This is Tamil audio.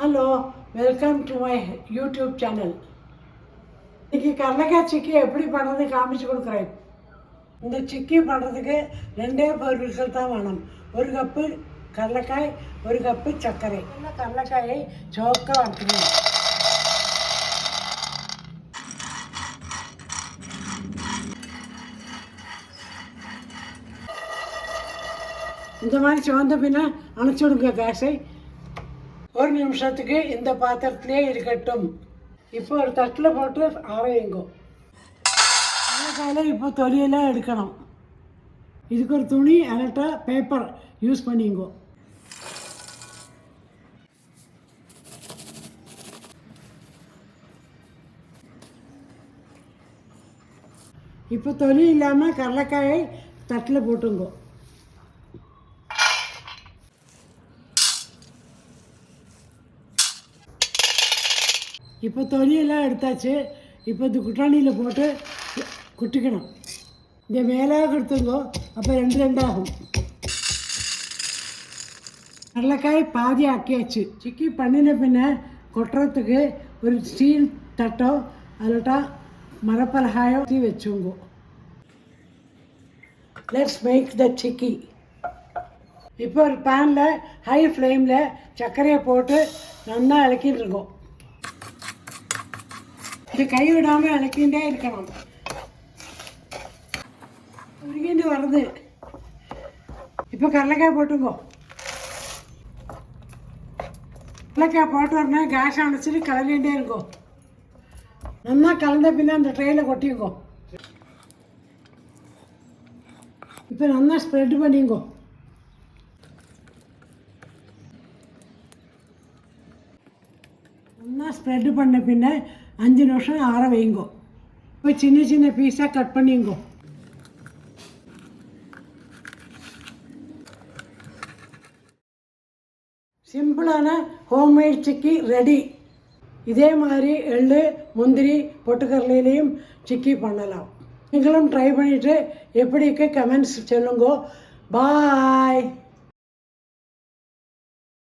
Hello, welcome to my YouTube channel. இன்றைக்கி கடலைக்காய் சிக்கி எப்படி பண்ணுறது காமிச்சு கொடுக்குறேன். இந்த சிக்கி பண்ணுறதுக்கு 2 பொருட்கள் தான் வேணும். 1 கப்பு கடலைக்காய், 1 கப்பு சர்க்கரை. இந்த கடலைக்காயை சோக்க வறுக்கணும். இந்த மாதிரி சிவந்த பின்ன அணைச்சி விடுங்க கேஸை. 1 நிமிஷத்துக்கு இந்த பாத்திரத்திலே இருக்கட்டும். இப்போ ஒரு தட்டில் போட்டு ஆற வைங்கோ. கடலைக்காயில் இப்போ தொலியெல்லாம் எடுக்கணும். இதுக்கு ஒரு துணி அலட்டா பேப்பர் யூஸ் பண்ணிங்கோ. இப்போ தொலி இல்லாமல் கடலைக்காயை தட்டில் போட்டுங்கோ. இப்போ தொலியெல்லாம் எடுத்தாச்சு. இப்போ இந்த குட்டாணியில் போட்டு குட்டிக்கணும். இந்த மேலே கொடுத்துங்கோ, அப்போ 2 ஆகும். கடலைக்காய் பாதி ஆக்கியாச்சு. சிக்கி பண்ணின பின்ன கொட்டுறதுக்கு ஒரு ஸ்டீல் தட்டோ அல்லட்டா மரப்பலகாயோ வச்சுங்கோ. லெட்ஸ் மேக் த சிக்கி. இப்போ ஒரு பேனில் ஹை ஃப்ளேமில் சர்க்கரையை போட்டு நல்லா இளக்கிட்டு இருக்கோம். இது கை விடாமல் இளக்கிண்டே இருக்கணும். உருகிண்டு வருது. இப்போ கடலைக்காய் போட்டுங்கோ. கடலைக்காய் போட்டு வரனா கேஸ் அணைச்சிட்டு கலந்துகிட்டே இருக்கோம். நல்லா கலந்த பின்ன அந்த ட்ரெயினில் கொட்டிங்கோ. இப்போ நல்லா ஸ்ப்ரெட் பண்ணிங்கோ. நல்லா ஸ்ப்ரெட்டு பண்ண பின்ன 5 நிமிஷம் ஆற வைங்கோ. இப்போ சின்ன சின்ன பீஸாக கட் பண்ணிங்கோ. சிம்பிளான ஹோம்மேட் சிக்கி ரெடி. இதே மாதிரி எள்ளு, முந்திரி, பொட்டுக்கடலையிலையும் சிக்கி பண்ணலாம். நீங்களும் ட்ரை பண்ணிவிட்டு எப்படிக்கு கமெண்ட்ஸ் சொல்லுங்கோ. பாய்.